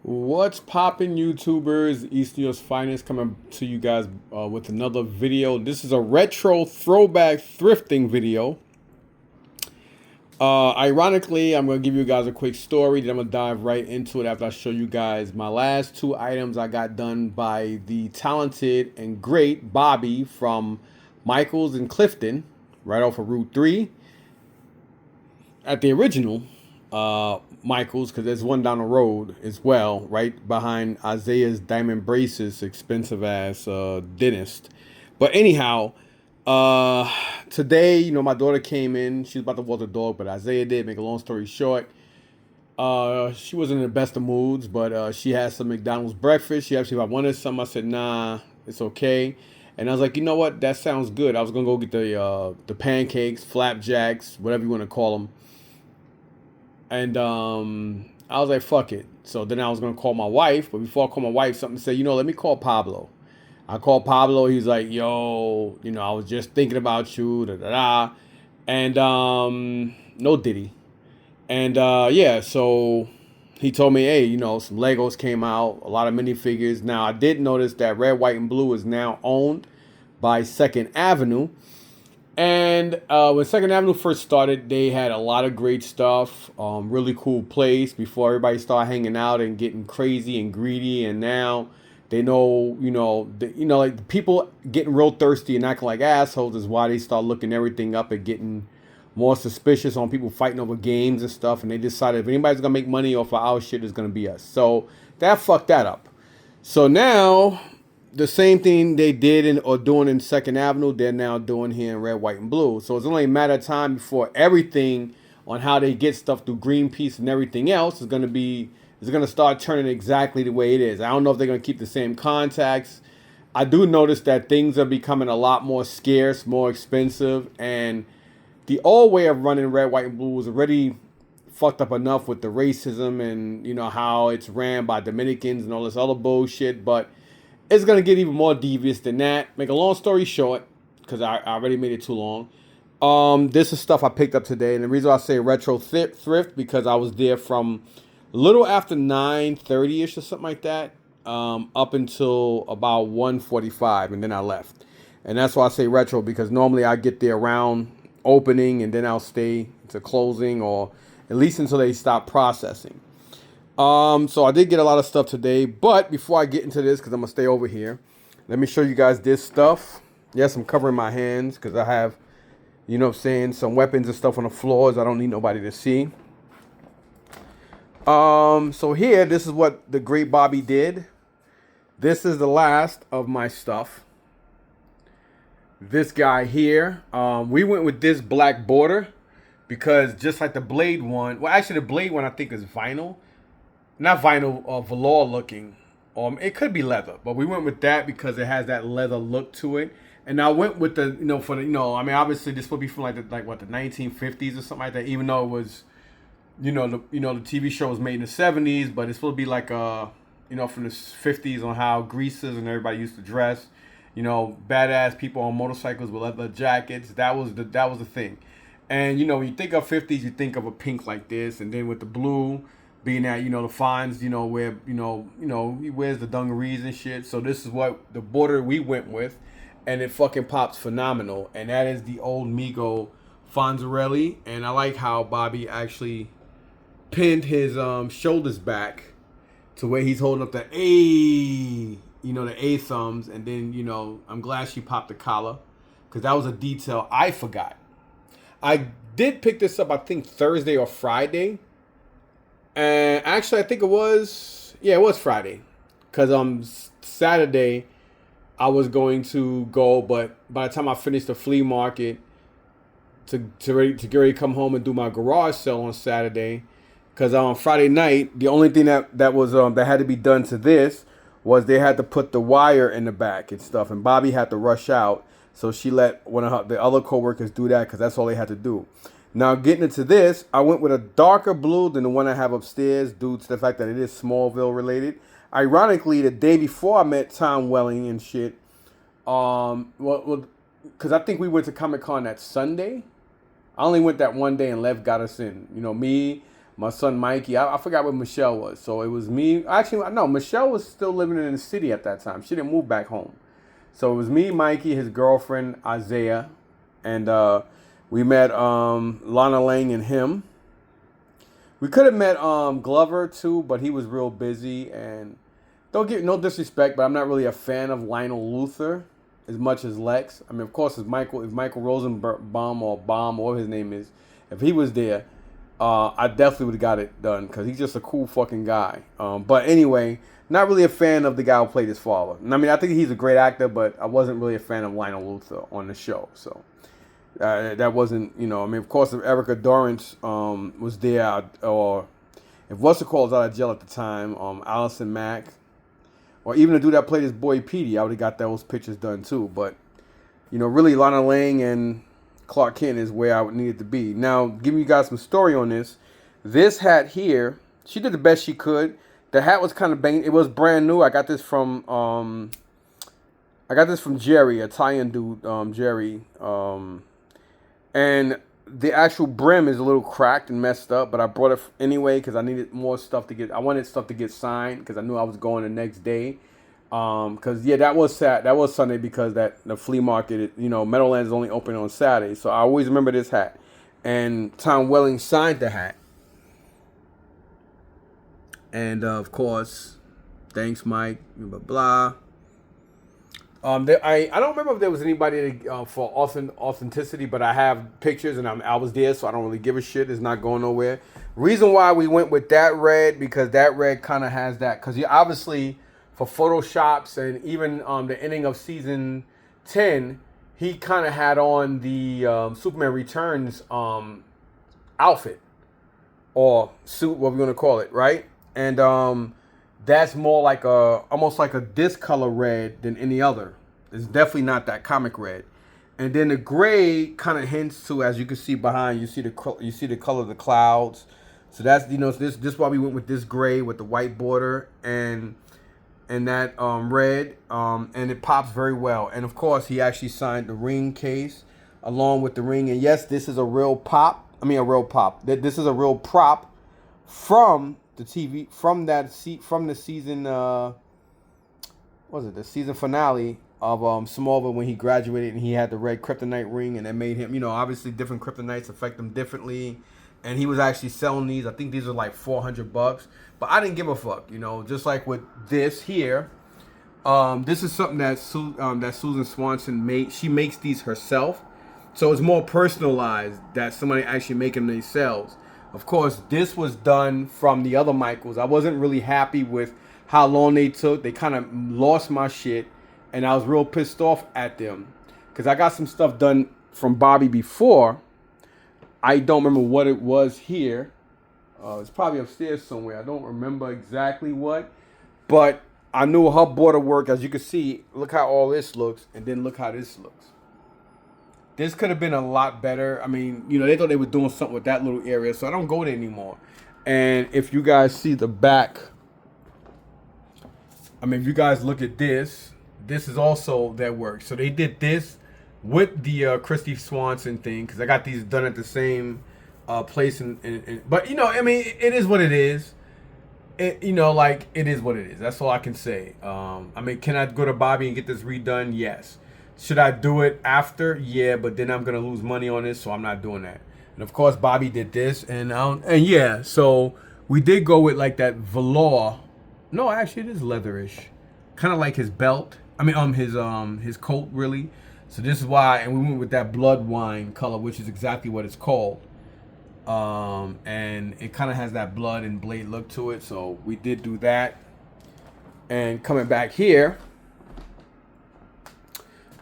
What's poppin', YouTubers? East New York's finest coming to you guys with another video. This is a retro throwback thrifting video. Ironically, I'm going to give you guys a quick story. Then I'm going to dive right into it after I show you guys my last two items I got done by the talented and great Bobby from Michaels in Clifton, right off of Route 3. At the original Michaels, because there's one down the road as well, right behind Isaiah's Diamond Braces, expensive ass dentist. But anyhow, today, my daughter came in. She was about to walk the dog, but Isaiah did. Make a long story short, she wasn't in the best of moods, but she had some McDonald's breakfast. She asked me if I wanted some. I said, nah, it's okay. And I was like, you know what? That sounds good. I was gonna go get the pancakes, flapjacks, whatever you want to call them. And I was like, fuck it. So then I was going to call my wife. But before I call my wife, something said, let me call Pablo. I called Pablo. He's like, yo, I was just thinking about you. Da, da, da. And no Diddy. And yeah, so he told me, hey, some Legos came out, a lot of minifigures. Now, I did notice that Red, White, and Blue is now owned by Second Avenue. And when Second Avenue first started, they had a lot of great stuff. Really cool place before everybody started hanging out and getting crazy and greedy. And now they know, like the people getting real thirsty and acting like assholes is why they start looking everything up and getting more suspicious on people fighting over games and stuff. And they decided if anybody's gonna make money off of our shit, it's gonna be us. So that fucked that up. So now the same thing they did or doing in Second Avenue, they're now doing here in Red, White, and Blue. So it's only a matter of time before everything on how they get stuff through Greenpeace and everything else is gonna start turning exactly the way it is. I don't know if they're gonna keep the same contacts. I do notice that things are becoming a lot more scarce, more expensive, and the old way of running Red, White, and Blue was already fucked up enough with the racism and how it's ran by Dominicans and all this other bullshit, but it's gonna get even more devious than that. Make a long story short, because I already made it too long. This is stuff I picked up today, and the reason I say retro thrift because I was there from a little after 9:30 ish or something like that, up until about 1:45, and then I left. And that's why I say retro because normally I get there around opening, and then I'll stay to closing or at least until they stop processing. So I did get a lot of stuff today, but before I get into this, because I'm gonna stay over here, let me show you guys this stuff. Yes, I'm covering my hands because I have, some weapons and stuff on the floors. I don't need nobody to see. So here, this is what the great Bobby did. This is the last of my stuff. This guy here, we went with this black border because just like the Blade one, well, actually the Blade one I think is vinyl. Not vinyl or velour looking. It could be leather, but we went with that because it has that leather look to it. And I went with the, for the, obviously this would be from the 1950s or something like that. Even though it was, the TV show was made in the 70s, but it's supposed to be like from the 50s on how greasers and everybody used to dress. Badass people on motorcycles with leather jackets. That was the thing. And when you think of 50s, you think of a pink like this, and then with the blue. Being that the fines where he wears the dungarees and shit. So this is what the border we went with, and it fucking pops phenomenal. And that is the old Migo Fonzarelli. And I like how Bobby actually pinned his shoulders back to where he's holding up the A, the A thumbs. And then I'm glad she popped the collar because that was a detail I forgot. I did pick this up I think Thursday or Friday. And actually, I think it was Friday, because Saturday I was going to go, but by the time I finished the flea market to get ready to come home and do my garage sale on Saturday, because on Friday night the only thing that was that had to be done to this was they had to put the wire in the back and stuff, and Bobby had to rush out, so she let one of the other coworkers do that because that's all they had to do. Now, getting into this, I went with a darker blue than the one I have upstairs due to the fact that it is Smallville related. Ironically, the day before I met Tom Welling and shit, because I think we went to Comic-Con that Sunday. I only went that one day and Lev got us in. Me, my son Mikey. I forgot what Michelle was. So it was me. Actually, no, Michelle was still living in the city at that time. She didn't move back home. So it was me, Mikey, his girlfriend Isaiah, and we met Lana Lang and him. We could have met Glover too, but he was real busy. And don't get no disrespect, but I'm not really a fan of Lionel Luther as much as Lex. I mean, of course, if Michael Rosenbaum or Baum, or whatever his name is, if he was there, I definitely would have got it done because he's just a cool fucking guy. But anyway, not really a fan of the guy who played his father. I mean, I think he's a great actor, but I wasn't really a fan of Lionel Luther on the show. So that wasn't, I mean, of course, if Erica Dorrance was there, or if what's it called was out of jail at the time, Allison Mack, or even the dude that played his boy Petey, I would have got those pictures done too. But, really Lana Lang and Clark Kent is where I would need it to be. Now, giving you guys some story on this. This hat here, she did the best she could. The hat was kind of banged. It was brand new. I got this from Jerry, Italian dude, Jerry. And the actual brim is a little cracked and messed up, but I brought it anyway because I needed more stuff to get. I wanted stuff to get signed because I knew I was going the next day. Because that was Sunday because the flea market, Meadowlands is only open on Saturday, so I always remember this hat. And Tom Welling signed the hat, and of course, thanks Mike, blah blah. I don't remember if there was anybody for authenticity, but I have pictures and I was there, so I don't really give a shit. It's not going nowhere. Reason why we went with that red because that red kind of has that because you obviously. For photoshops and even the ending of season 10, he kind of had on the Superman Returns outfit or suit, what we're gonna call it, right? And that's more like almost like a this color red than any other. It's definitely not that comic red. And then the gray kind of hints to, as you can see behind, you see the color of the clouds. So that's this why we went with this gray with the white border and that red, and it pops very well. And of course, he actually signed the ring case along with the ring. And yes, this is a real pop. This is a real prop from the TV, from the season. The season finale of Smallville when he graduated and he had the red kryptonite ring, and it made him, obviously different kryptonites affect him differently. And he was actually selling these. I think these are like $400. But I didn't give a fuck, Just like with this here. This is something that Susan Swanson made. She makes these herself. So it's more personalized that somebody actually making them themselves. Of course, this was done from the other Michaels. I wasn't really happy with how long they took. They kind of lost my shit. And I was real pissed off at them. Because I got some stuff done from Bobby before. I don't remember what it was here. It's probably upstairs somewhere. I don't remember exactly what. But I knew her border work. As you can see, look how all this looks. And then look how this looks. This could have been a lot better. I mean, they thought they were doing something with that little area. So I don't go there anymore. And if you guys see the back. I mean, if you guys look at this. This is also their work. So they did this. With the Christy Swanson thing, because I got these done at the same place, but I mean, it is what it is. It is what it is. That's all I can say. I mean, can I go to Bobby and get this redone? Yes. Should I do it after? Yeah, but then I'm gonna lose money on this, so I'm not doing that. And of course, Bobby did this, and yeah, so we did go with like that velour. No, actually, it is leatherish, kind of like his belt. I mean, his coat really. So this is why, and we went with that blood wine color, which is exactly what it's called. And it kind of has that blood and blade look to it. So we did do that. And coming back here,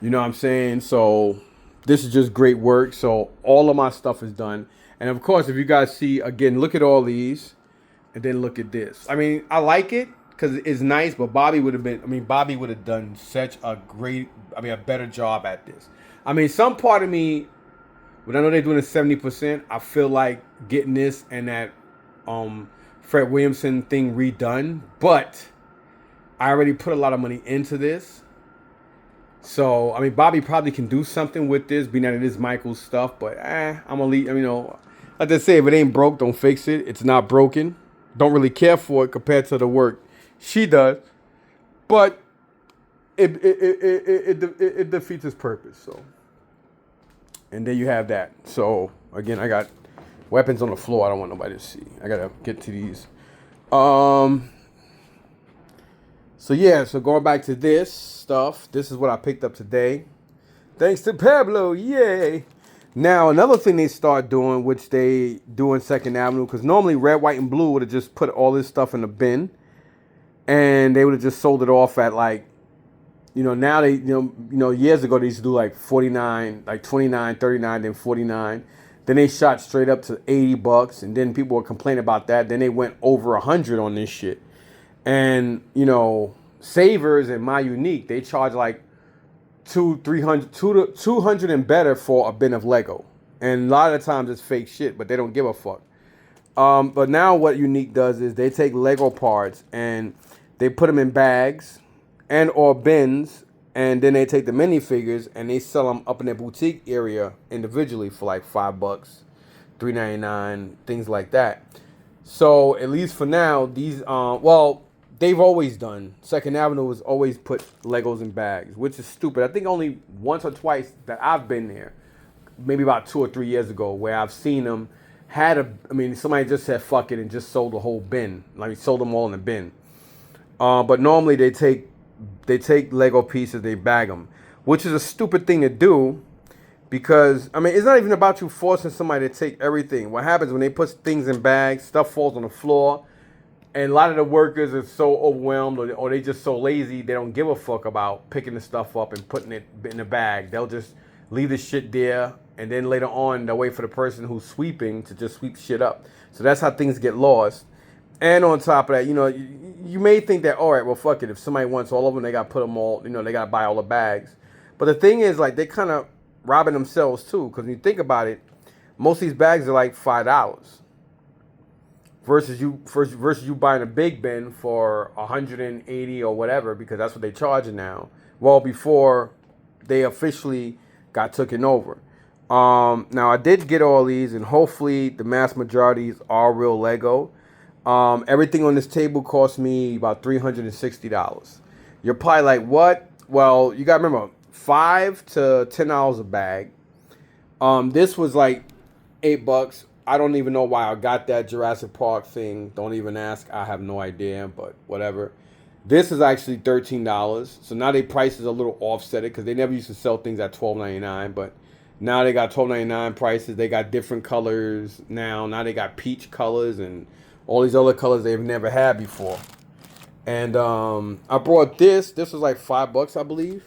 you know what I'm saying? So this is just great work. So all of my stuff is done. And of course, if you guys see, again, look at all these. And then look at this. I mean, I like it. Because it's nice, but Bobby would have done such a better job at this. I mean, some part of me, when I know they're doing a 70%, I feel like getting this and that Fred Williamson thing redone. But I already put a lot of money into this. So, I mean, Bobby probably can do something with this, being that it is Michael's stuff. But, I'm going to leave, I just say if it ain't broke, don't fix it. It's not broken. Don't really care for it compared to the work she does. But it defeats its purpose. So, and there you have that. So again, I got weapons on the floor. I don't want nobody to see. I gotta get to these. So yeah. So going back to this stuff. This is what I picked up today. Thanks to Pablo. Yay. Now another thing they start doing, which they do in Second Avenue, because normally Red, White, and Blue would have just put all this stuff in the bin, and they would have just sold it off at like. Now they, years ago they used to do like 49, like 29, 39, then 49. Then they shot straight up to $80, and then people were complaining about that. Then they went over 100 on this shit. And, Savers and My Unique, they charge like 200 and better for a bin of Lego. And a lot of the times it's fake shit, but they don't give a fuck. But now what Unique does is they take Lego parts and they put them in bags and or bins, and then they take the minifigures and they sell them up in their boutique area individually for like $5, $3.99, things like that. So at least for now, these they've always done. Second Avenue has always put Legos in bags, which is stupid. I think only once or twice that I've been there, maybe about 2 or 3 years ago, where I've seen them somebody just said fuck it and just sold the whole bin, like sold them all in a bin. But normally they take Lego pieces, they bag them, which is a stupid thing to do because, it's not even about you forcing somebody to take everything. What happens when they put things in bags, stuff falls on the floor, and a lot of the workers are so overwhelmed or they just so lazy, they don't give a fuck about picking the stuff up and putting it in a bag. They'll just leave the shit there, and then later on, they'll wait for the person who's sweeping to just sweep shit up. So that's how things get lost. And on top of that, you may think that, all right, well, fuck it. If somebody wants all of them, they got to put them all, they got to buy all the bags. But the thing is, like, they kind of robbing themselves, too. Because when you think about it, most of these bags are like $5 versus you buying a big bin for 180 or whatever, because that's what they charge now. Well, before they officially got taken over. Now, I did get all these, and hopefully the mass majorities are real Lego. Everything on this table cost me about $360. You're probably like, what? Well, you gotta remember, $5 to $10 a bag. This was like $8. I don't even know why I got that Jurassic Park thing. Don't even ask. I have no idea, but whatever. This is actually $13. So now their price is a little offset because they never used to sell things at $12.99, but now they got $12.99 prices. They got different colors now. Now they got peach colors and all these other colors they've never had before. And I brought this. This was like $5, I believe.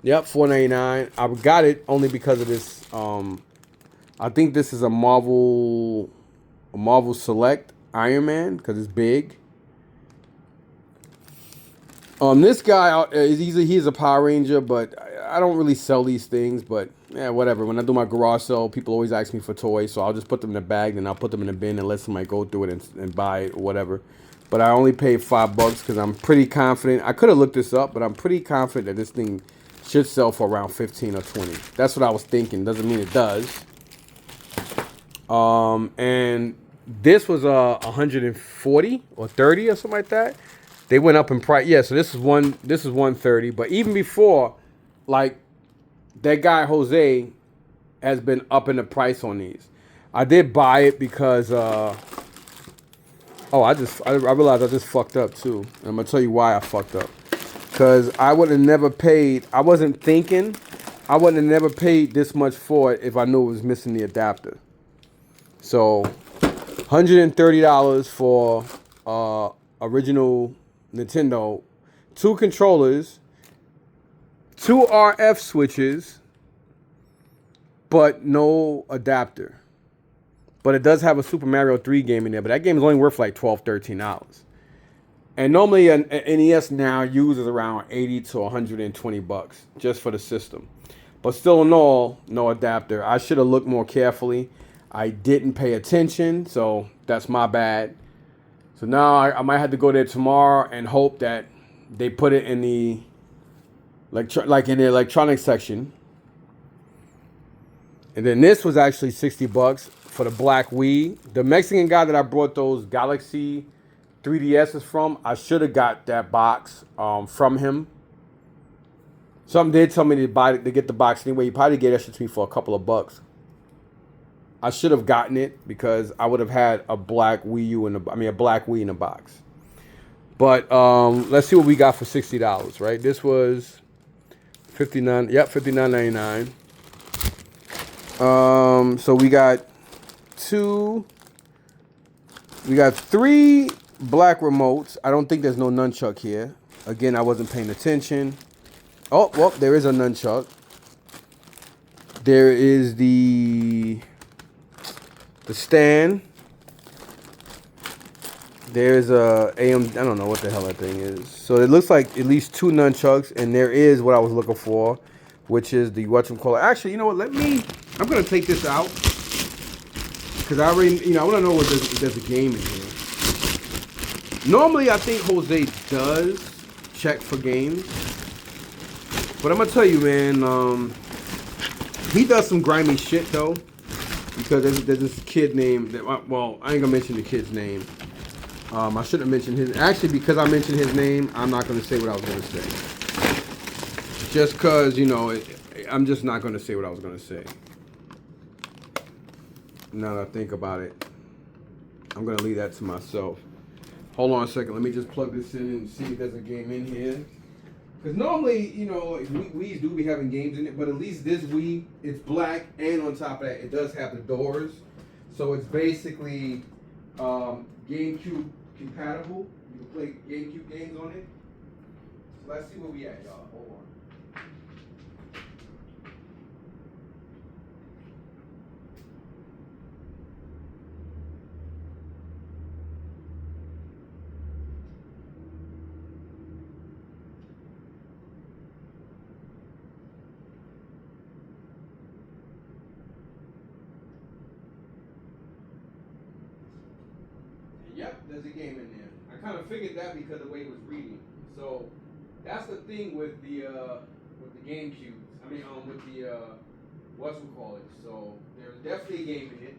Yep, $4.99. I got it only because of this. I think this is a Marvel Select Iron Man because it's big. This guy he's a Power Ranger, but I don't really sell these things. But yeah, whatever. When I do my garage sale, people always ask me for toys, so I'll just put them in a bag and I'll put them in a bin and let somebody go through it and buy it or whatever. But I only paid $5 because I'm pretty confident. I could have looked this up, but I'm pretty confident that this thing should sell for around 15 or 20. That's what I was thinking. Doesn't mean it does. And this was 140 or 30 or something like that. They went up in price. Yeah, so this is 130. But even before, like, that guy Jose has been up in the price on these. I did buy it because I realized I just fucked up too. And I'm gonna tell you why I fucked up. Cause I would have never paid. I wasn't thinking. I would have never paid this much for it if I knew it was missing the adapter. So, $130 for original Nintendo, 2 controllers, 2 RF switches, but no adapter. But it does have a Super Mario 3 game in there, but that game is only worth like $12, $13. And normally an NES now uses around $80 to $120 just for the system. But still in all, no adapter. I should have looked more carefully. I didn't pay attention, so that's my bad. So now I might have to go there tomorrow and hope that they put it in the in the electronics section. And then this was actually 60 bucks for the black Wii. The Mexican guy that I brought those Galaxy 3DSs from, I should have got that box from him. Some did tell me to get the box anyway. He probably gave that shit to me for a couple of bucks. I should have gotten it because I would have had a black Wii U a black Wii in a box. But let's see what we got for $60, right? This was $59. Yep, $59.99. So we got three black remotes. I don't think there's no nunchuck here. Again, I wasn't paying attention. Oh, well, there is a nunchuck. There is the stand. There's a AM. I don't know what the hell that thing is. So it looks like at least two nunchucks, and there is what I was looking for, which is the whatchamacallit. Actually, you know what? I'm gonna take this out because I already, I want to know if there's a game in here. Normally, I think Jose does check for games, but I'm gonna tell you, man, he does some grimy shit though. Because there's this kid named, well, I ain't gonna mention the kid's name. I shouldn't mention his. Actually, because I mentioned his name, I'm not gonna say what I was gonna say. Just because, I'm just not gonna say what I was gonna say. Now that I think about it, I'm gonna leave that to myself. Hold on a second. Let me just plug this in and see if there's a game in here. Because normally, Wii's do be having games in it, but at least this Wii, it's black, and on top of that, it does have the doors. So it's basically GameCube compatible. You can play GameCube games on it. So let's see where we at, y'all. Hold on. Yep, there's a game in there. I kind of figured that because of the way it was reading. So that's the thing with the GameCube. With the whatchamacallit. So there's definitely a game in it.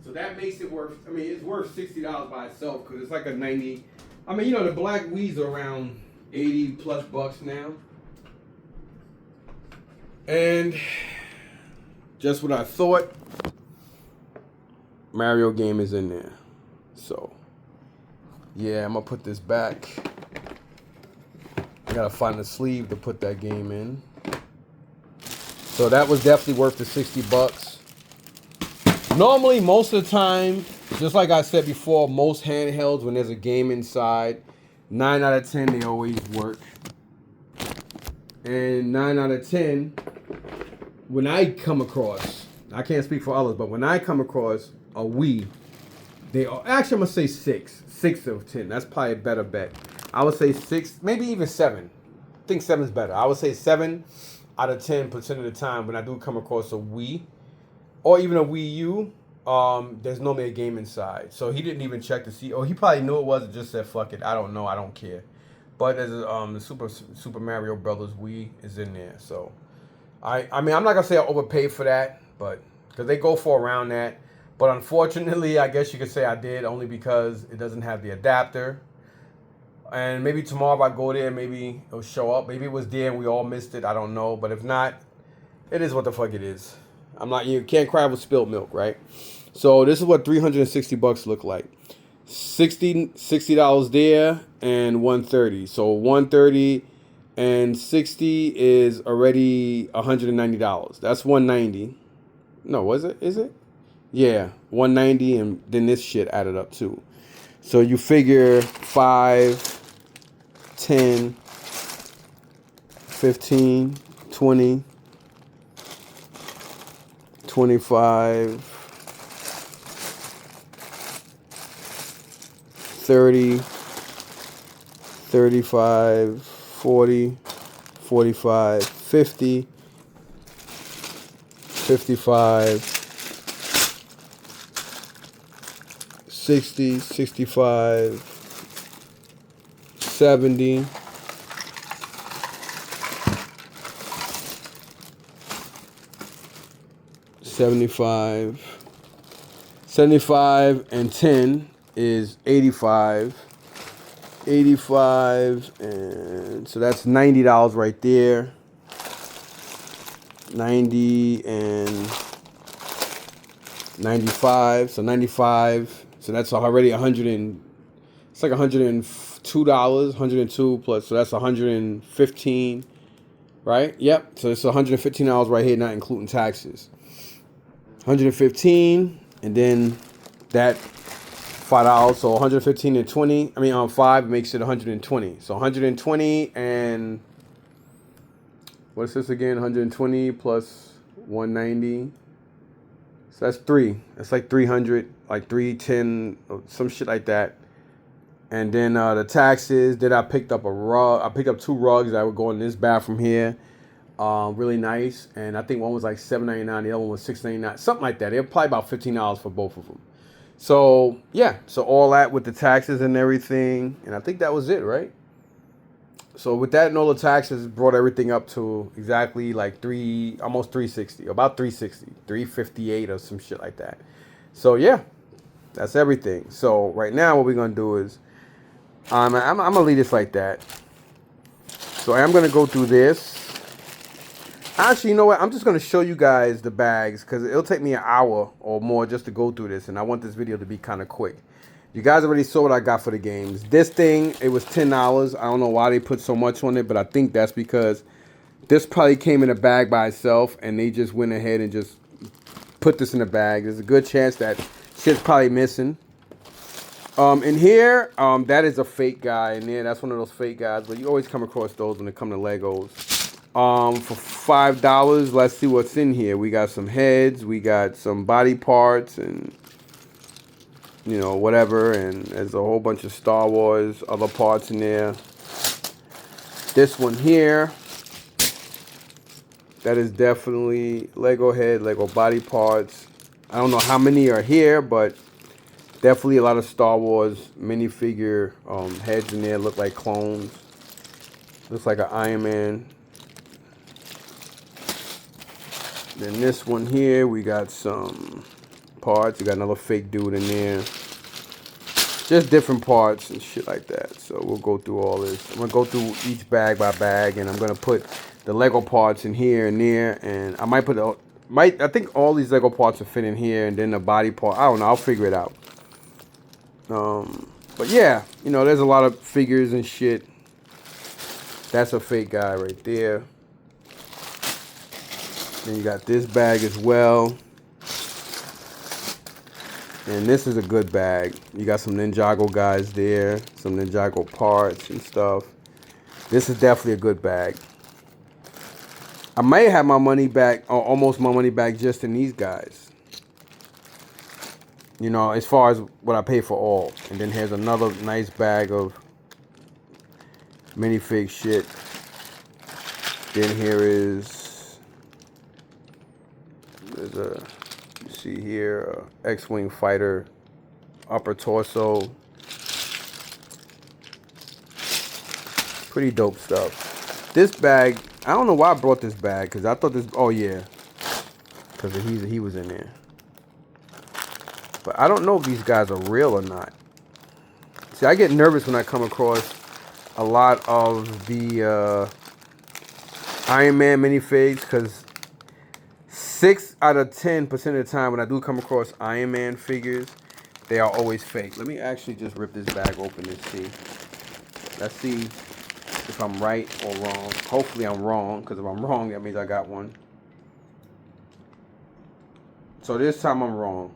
So that makes it worth. It's worth $60 by itself because it's like a 90. The black Wii's are around 80 plus bucks now. And just what I thought. Mario game is in there. So. Yeah, I'm gonna put this back. I gotta find the sleeve to put that game in. So that was definitely worth the 60 bucks. Normally, most of the time, just like I said before, most handhelds, when there's a game inside, 9 out of 10, they always work. And 9 out of 10, when I come across, I can't speak for others, but when I come across a Wii, they are, actually, I'm gonna say 6. 6 of 10. That's probably a better bet. I would say 6, maybe even 7. I think 7 is better. I would say 7 out of 10% of the time when I do come across a Wii or even a Wii U, there's normally a game inside. So he didn't even check to see. Or he probably knew it was and just said, fuck it. I don't know. I don't care. But there's the Super Mario Brothers Wii is in there. So, I'm not going to say I overpaid for that, but because they go for around that. But unfortunately, I guess you could say I did only because it doesn't have the adapter. And maybe tomorrow if I go there, maybe it'll show up. Maybe it was there and we all missed it. I don't know. But if not, it is what the fuck it is. You can't cry with spilled milk, right? So this is what 360 bucks look like. $60 there and $130. So $130 and $60 is already $190. That's $190. No, was it? Is it? Yeah, $190, and then this shit added up too. So you figure 5, 10, 15, 20, 25, 30, 35, 40, 45, 50, 55, 60, 65, 70, 75, 75. 75 and 10 is 85. 85, and so that's $90 right there. 90 and 95, so 95. So that's already 100 and it's like $102, 102 plus, so that's 115, right? Yep. So it's $115 right here, not including taxes. 115, and then that $5, so 115 and 20. I mean, on 5 makes it 120. So 120 and what's this again? 120 plus 190. So that's 3. That's like 300, like 310, some shit like that. And then the taxes. Then I picked up a rug. I picked up 2 rugs that would go in this bathroom here. Really nice. And I think one was like $7.99. The other one was $6.99. Something like that. They're probably about $15 for both of them. So, yeah. So all that with the taxes and everything. And I think that was it, right? So with that and all the taxes, brought everything up to exactly like almost 360. About 360. 358 or some shit like that. So, yeah. That's everything. So right now what we're going to do is I'm going to leave this like that. So I'm going to go through this. Actually, you know what? I'm just going to show you guys the bags because it'll take me an hour or more just to go through this. And I want this video to be kind of quick. You guys already saw what I got for the games. This thing, it was $10. I don't know why they put so much on it, but I think that's because this probably came in a bag by itself and they just went ahead and just put this in a bag. There's a good chance that shit's probably missing. In here, that is a fake guy in there. That's one of those fake guys, but you always come across those when it comes to Legos. For $5, let's see what's in here. We got some heads, we got some body parts, and you know, whatever, and there's a whole bunch of Star Wars other parts in there. This one here, that is definitely Lego head, Lego body parts. I don't know how many are here, but definitely a lot of Star Wars minifigure heads in there. Look like clones. Looks like an Iron Man. Then this one here, we got some parts. We got another fake dude in there. Just different parts and shit like that. So we'll go through all this. I'm going to go through each bag by bag, and I'm going to put the Lego parts in here and there. And I might put I think all these Lego parts will fit in here, and then the body part. I don't know. I'll figure it out. But yeah, you know, there's a lot of figures and shit. That's a fake guy right there. Then you got this bag as well. And this is a good bag. You got some Ninjago guys there. Some Ninjago parts and stuff. This is definitely a good bag. I may have my money back, or almost my money back, just in these guys. You know, as far as what I pay for all. And then here's another nice bag of minifig shit. Then here is... There's a, you see here, X-Wing fighter, upper torso. Pretty dope stuff. This bag, I don't know why I brought this bag, because I thought this, oh yeah, because he was in there. But I don't know if these guys are real or not. See, I get nervous when I come across a lot of the Iron Man minifigs, because 6 out of 10% of the time when I do come across Iron Man figures, they are always fake. Let me actually just rip this bag open and see. Let's see if I'm right or wrong. Hopefully I'm wrong, because if I'm wrong, that means I got one. So this time I'm wrong.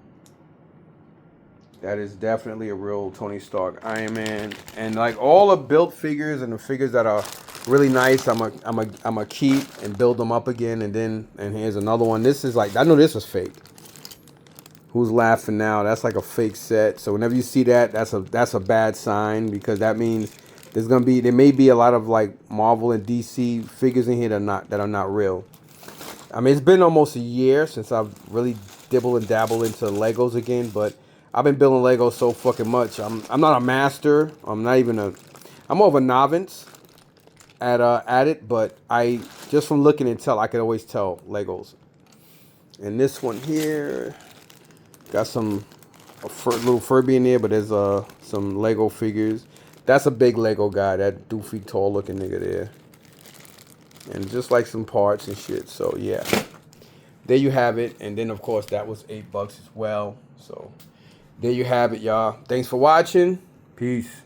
That is definitely a real Tony Stark Iron Man. And like all the built figures and the figures that are really nice, I'm a keep and build them up again. And here's another one. This is like, I know this was fake. Who's laughing now? That's like a fake set. So whenever you see that, that's a bad sign, because that means there may be a lot of like Marvel and DC figures in here that are not real. I mean, it's been almost a year since I've really dibble and dabble into Legos again, but I've been building Legos so fucking much. I'm not a master. I'm more of a novice at it, but just from looking and tell, I can always tell Legos. And this one here got some little Furby in there, but there's some Lego figures. That's a big Lego guy, that doofy tall looking nigga there. And just like some parts and shit. So yeah, there you have it. And then of course that was $8 as well. So there you have it, y'all. Thanks for watching. Peace.